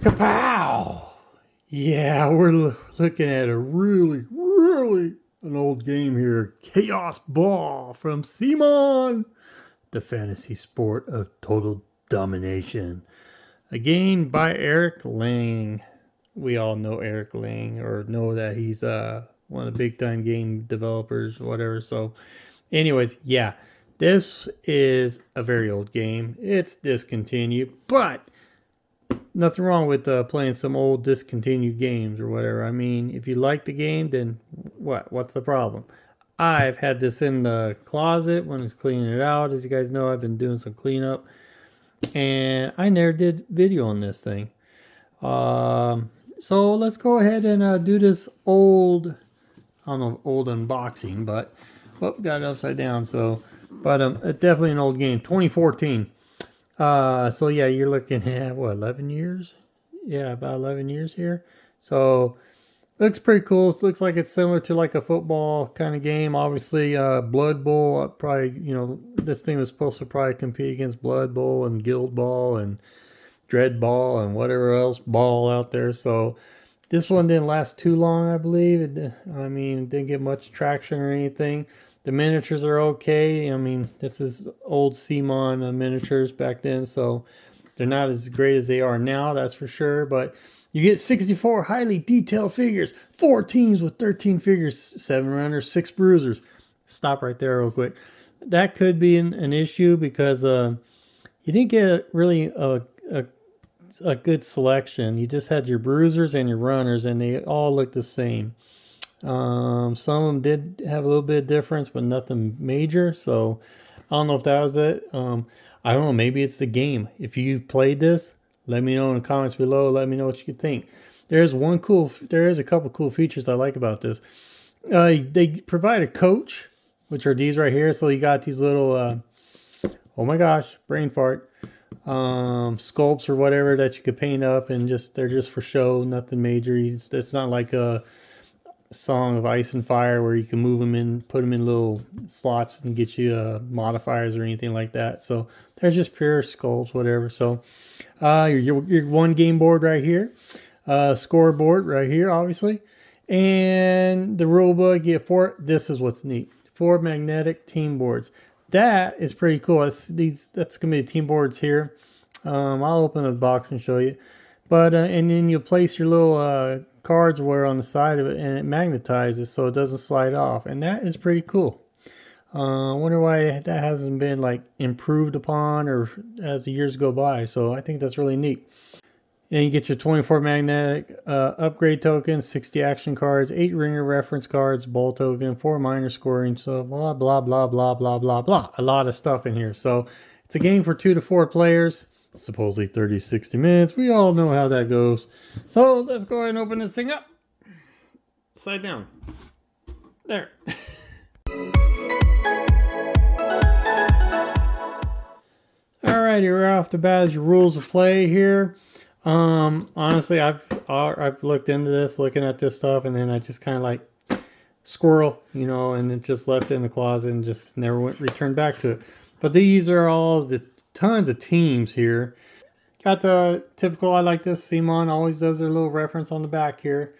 Kapow! Yeah, we're looking at a really an old game here. Kaosball from Simon, the fantasy sport of total domination. A game by Eric Lang. We all know Eric Lang or know that he's one of the big time game developers or whatever. So anyways, yeah, this is a very old game. It's discontinued, but nothing wrong with playing some old discontinued games or whatever. I mean, if you like the game, then what's the problem? I've had this in the closet when I was cleaning it out. As you guys know, I've been doing some cleanup, and I never did video on this thing. So let's go ahead and do this old, I don't know, old unboxing, but got it upside down. So, but it's definitely an old game, 2014. So yeah, you're looking at what, 11 years? Yeah, about 11 years here. So looks pretty cool. It looks like it's similar to like a football kind of game. Obviously, Blood Bowl, probably, this thing was supposed to probably compete against Blood Bowl and Guild Ball and Dread Ball and whatever else ball out there. So this one didn't last too long, I believe. It didn't get much traction or anything. The miniatures are okay. I mean, this is old Simon miniatures back then, so they're not as great as they are now, that's for sure. But you get 64 highly detailed figures, 4 teams with 13 figures, 7 runners, 6 bruisers. Stop right there real quick. That could be an issue because you didn't get really a good selection. You just had your bruisers and your runners, and they all look the same. Some of them did have a little bit of difference, but nothing major. So I don't know if that was it. I don't know. Maybe it's the game. If you've played this, let me know in the comments below. Let me know what you think. There is a couple cool features I like about this. They provide a coach, which are these right here. So you got these little, oh my gosh, brain fart, sculpts or whatever that you could paint up, and they're just for show, nothing major. It's not like a Song of Ice and Fire where you can move them in, put them in little slots and get you modifiers or anything like that. So they're just pure sculpts, whatever. So your one game board right here, scoreboard right here, obviously, and the rule book. You get 4. This is what's neat: 4 magnetic team boards. That is pretty cool. That's gonna be the team boards here. I'll open the box and show you. But and then you'll place your little cards where on the side of it, and it magnetizes so it doesn't slide off, and that is pretty cool. I wonder why that hasn't been like improved upon or as the years go by. So I think that's really neat. And you get your 24 magnetic upgrade tokens, 60 action cards, 8 ringer reference cards, ball token, 4 minor scoring, so blah blah blah blah blah blah blah. A lot of stuff in here. So it's a game for 2 to 4 players. Supposedly 30 to 60 minutes. We all know how that goes. So let's go ahead and open this thing up. Slide down. There. Alrighty, we're off the bat as your rules of play here. Honestly, I've looked into this, looking at this stuff, and then I just kind of like squirrel, and then just left it in the closet and just never returned back to it. But these are all the tons of teams here. Got the typical, I like this, Simon always does their little reference on the back here.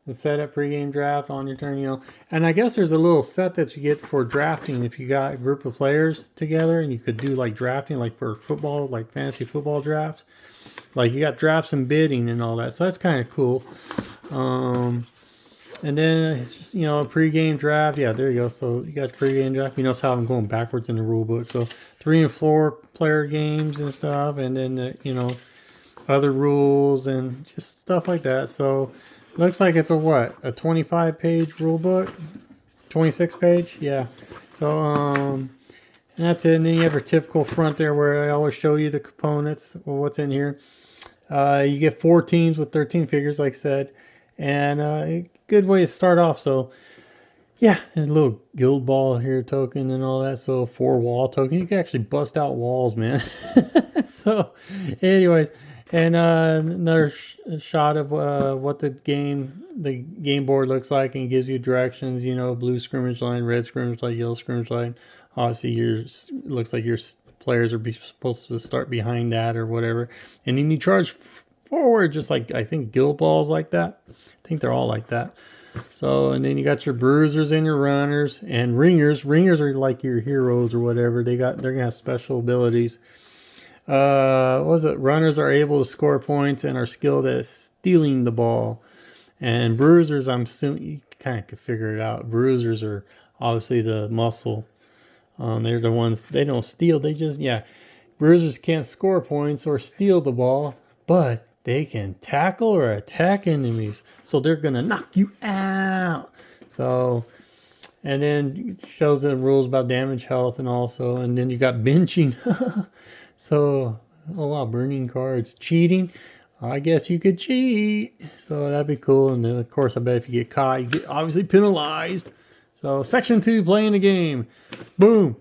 The setup pregame draft on your turn, And I guess there's a little set that you get for drafting if you got a group of players together, and you could do like drafting, like for football, like fantasy football drafts. Like you got drafts and bidding and all that. So that's kind of cool. And then it's just, a pregame draft. Yeah, there you go. So you got pregame draft. You notice how I'm going backwards in the rule book. So 3 and 4 player games and stuff. And then, other rules and just stuff like that. So looks like it's a 25-page rule book? 26 page? Yeah. So, and that's it. And then you have your typical front there where I always show you the components or what's in here. You get 4 teams with 13 figures, like I said. And a good way to start off. So yeah, and a little guild ball here token and all that. So 4 wall token. You can actually bust out walls, man. So anyways, and another shot of what the game board looks like, and it gives you directions, blue scrimmage line, red scrimmage line, yellow scrimmage line. Obviously looks like your players are supposed to start behind that or whatever. And then you charge forward, just like I think Guild Ball's like that. I think they're all like that. So, and then you got your bruisers and your runners and ringers. Ringers are like your heroes or whatever. They're gonna have special abilities. What was it? Runners are able to score points and are skilled at stealing the ball. And bruisers, I'm assuming you kind of can figure it out. Bruisers are obviously the muscle. They're the ones, they don't steal. They just, yeah. Bruisers can't score points or steal the ball, but they can tackle or attack enemies. So they're going to knock you out. So, and then it shows the rules about damage, health, and also, and then you got benching. So, oh wow, burning cards. Cheating. I guess you could cheat. So that'd be cool. And then, of course, I bet if you get caught, you get obviously penalized. So, section 2, playing the game. Boom.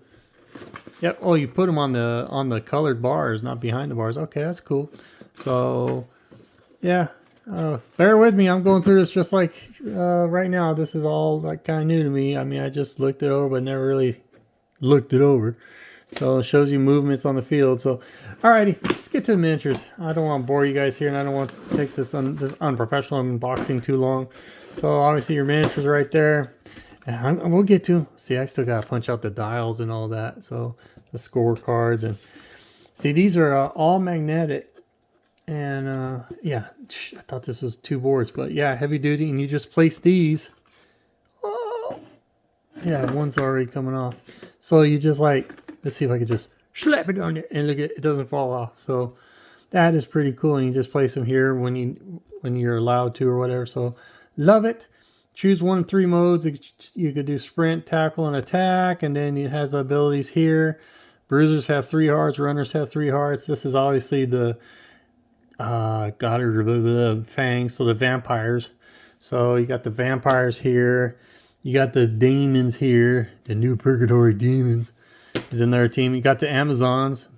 Yep. Oh, you put them on the colored bars, not behind the bars. Okay, that's cool. So, yeah. Bear with me. I'm going through this just like right now. This is all like kind of new to me. I mean, I just looked it over, but never really looked it over. So it shows you movements on the field. So, alrighty, let's get to the miniatures. I don't want to bore you guys here, and I don't want to take this unprofessional unboxing too long. So obviously your miniatures are right there. And we'll get to, see, I still got to punch out the dials and all that. So the scorecards. And see, these are all magnetic. And yeah, I thought this was 2 boards. But yeah, heavy duty. And you just place these. Oh, yeah, one's already coming off. So you just like, let's see if I can just slap it on there. And look, it doesn't fall off. So that is pretty cool. And you just place them here when you're allowed to or whatever. So love it. Choose 1 of 3 modes. You could do sprint, tackle, and attack. And then it has abilities here. Bruisers have 3 hearts. Runners have 3 hearts. This is obviously the Goddard fangs. So the vampires. So you got the vampires here. You got the demons here. The new purgatory demons is in their team. You got the Amazons.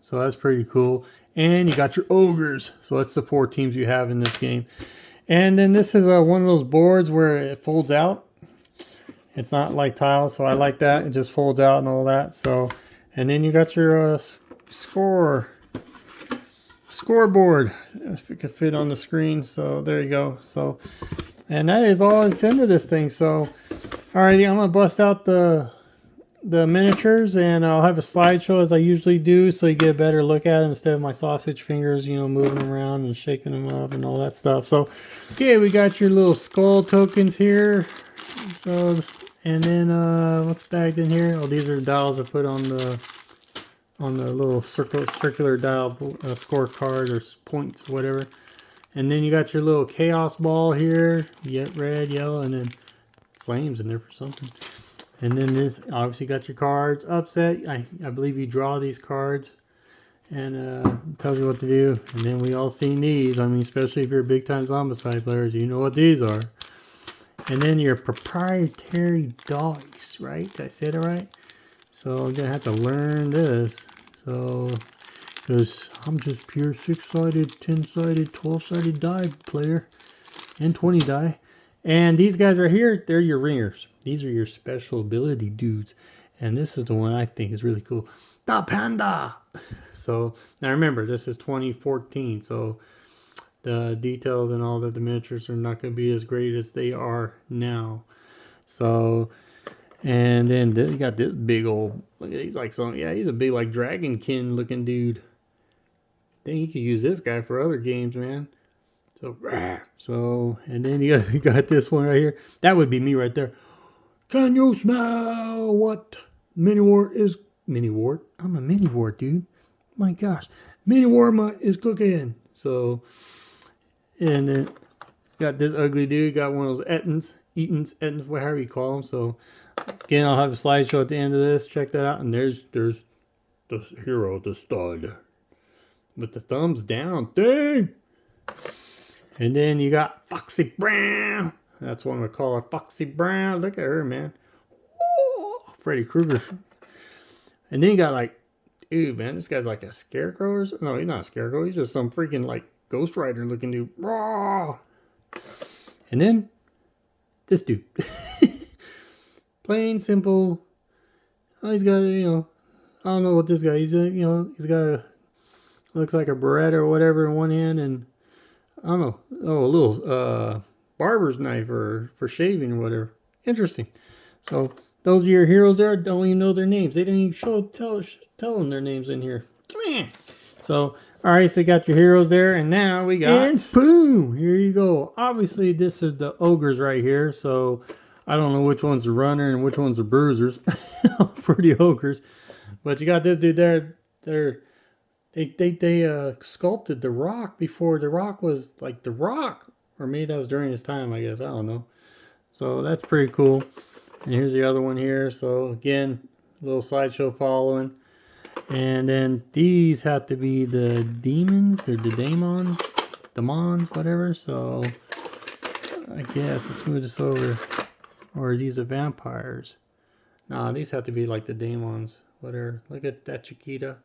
So that's pretty cool. And you got your ogres. So that's the 4 teams you have in this game. And then this is one of those boards where it folds out. It's not like tiles, so I like that. It just folds out and all that. So, and then you got your scoreboard. If it could fit on the screen. So there you go. So, and that is all that's into this thing. So, alrighty, I'm gonna bust out the miniatures, and I'll have a slideshow as I usually do, so you get a better look at them instead of my sausage fingers, you know, moving them around and shaking them up and all that stuff. So, okay, we got your little skull tokens here. So, and then what's bagged in here? Oh, these are the dials I put on the little circular dial scorecard or points, whatever. And then you got your little chaos ball here. You get red, yellow, and then flames in there for something. And then this, obviously got your cards. Upset, I believe you draw these cards. And it tells you what to do. And then we all seen these. I mean, especially if you're big time Zombicide players, you know what these are. And then your proprietary dice, right? Did I say that right? So I'm going to have to learn this. So, because I'm just pure 6-sided, 10-sided, 12-sided die player. And 20 die. And these guys right here, they're your ringers. These are your special ability dudes. And this is the one I think is really cool. The Panda! So, now remember, this is 2014. So, the details and all the miniatures are not going to be as great as they are now. So, and then you got this big old, he's like some, yeah, he's a big like dragonkin looking dude. Then you could use this guy for other games, man. So, and then you got this one right here. That would be me right there. Can you smell what mini wart is? Mini wart? I'm a mini wart, dude. My gosh. Mini wart is cooking. So, and then got this ugly dude. Got one of those Etons, whatever you call them. So, again, I'll have a slideshow at the end of this. Check that out. And there's the hero, the stud. With the thumbs down thing. And then you got Foxy Brown. That's what I'm going to call her, Foxy Brown. Look at her, man. Ooh, Freddy Krueger. And then you got like, dude, man, this guy's like a scarecrow or something. No, he's not a scarecrow. He's just some freaking like Ghost Rider looking dude. Raw. And then this dude. Plain, simple. Oh, he's got, you know, I don't know what this guy, he's got a, looks like a Beretta or whatever in one hand, and I don't know. Oh, a little barber's knife or for shaving or whatever. Interesting. So those are your heroes there. Don't even know their names. They didn't even tell them their names in here. So, all right, so you got your heroes there, and now we got... And boom! Here you go. Obviously, this is the ogres right here, so I don't know which one's the runner and which one's the bruisers for the ogres. But you got this dude there. They sculpted the rock before the rock was like the rock. Or maybe that was during his time, I guess. I don't know. So that's pretty cool. And here's the other one here. So again, a little sideshow following. And then these have to be the demons or the demons, whatever. So I guess let's move this over. Or these are vampires. Nah, these have to be like the demons, whatever. Look at that Chiquita.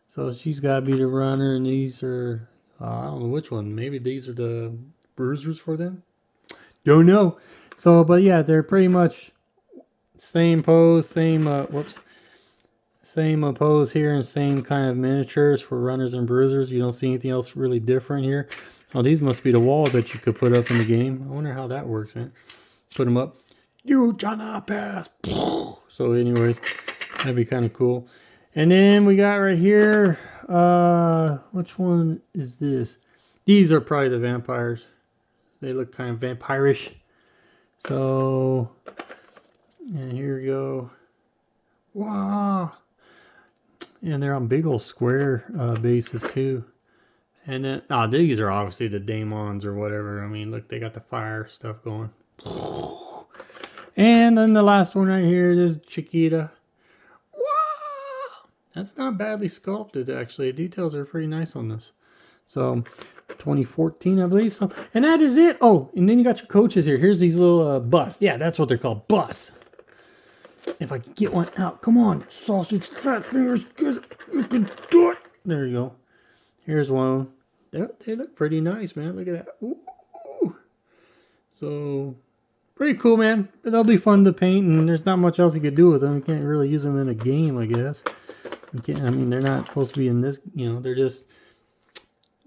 So she's got to be the runner, and these are, I don't know which one. Maybe these are the bruisers for them. Don't know. So, but yeah, they're pretty much same pose, same pose here, and same kind of miniatures for runners and bruisers. You don't see anything else really different here. Oh, these must be the walls that you could put up in the game. I wonder how that works, man. Put them up. You cannot pass. So anyways, that'd be kind of cool. And then we got right here, which one is this? These are probably the vampires. They look kind of vampirish. So, and here we go. Wow. And they're on big old square bases too. And then, these are obviously the demons or whatever. I mean, look, they got the fire stuff going. And then the last one right here is Chiquita. Wow! That's not badly sculpted, actually. The details are pretty nice on this. So, 2014, I believe. So, and that is it. Oh, and then you got your coaches here. Here's these little busts. Yeah, that's what they're called, busts. If I can get one out. Come on, sausage fat fingers. Get it. You can do it. There you go. Here's one. They look pretty nice, man. Look at that. Ooh. So, pretty cool, man. They'll be fun to paint, and there's not much else you could do with them. You can't really use them in a game, I guess. I mean, they're not supposed to be in this,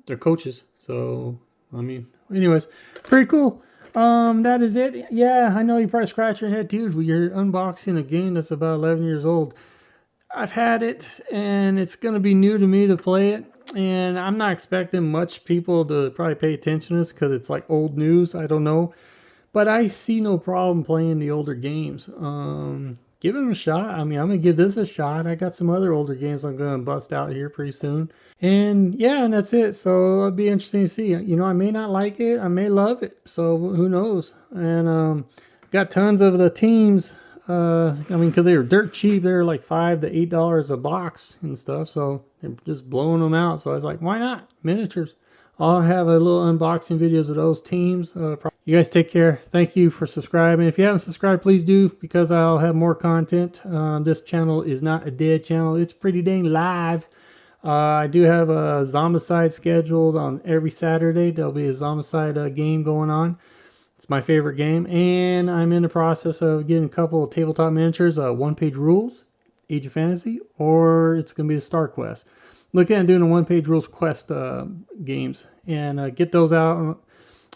they're coaches. So, I mean, anyways, pretty cool. That is it. Yeah, I know you probably scratch your head, dude. You're unboxing a game that's about 11 years old. I've had it, and it's going to be new to me to play it. And I'm not expecting much people to probably pay attention to this because it's like old news. I don't know. But I see no problem playing the older games. Give them a shot. I mean, I'm going to give this a shot. I got some other older games I'm going to bust out here pretty soon. And yeah, and that's it. So it'll be interesting to see. You know, I may not like it. I may love it. So who knows? And got tons of the teams. I mean, because they were dirt cheap. They were like $5 to $8 a box and stuff. So they're just blowing them out. So I was like, why not? Miniatures. I'll have a little unboxing videos of those teams. You guys take care. Thank you for subscribing. If you haven't subscribed, please do, because I'll have more content. This channel is not a dead channel. It's pretty dang live. I do have a Zombicide scheduled on every Saturday. There'll be a Zombicide game going on. It's my favorite game. And I'm in the process of getting a couple of tabletop miniatures, one-page rules, Age of Fantasy, or it's going to be the Star Quest. Look at doing a one-page rules quest games, and get those out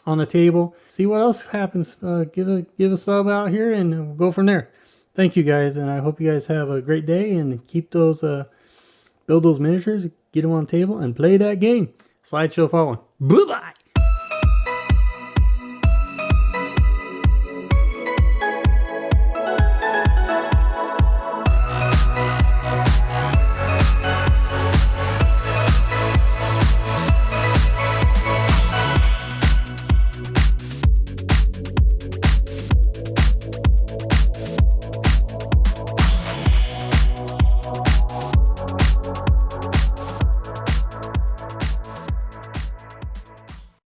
on the table. See what else happens. Give a sub out here, and we'll go from there. Thank you guys, and I hope you guys have a great day, and keep those build those miniatures, get them on the table, and play that game. Slideshow following. Bye bye.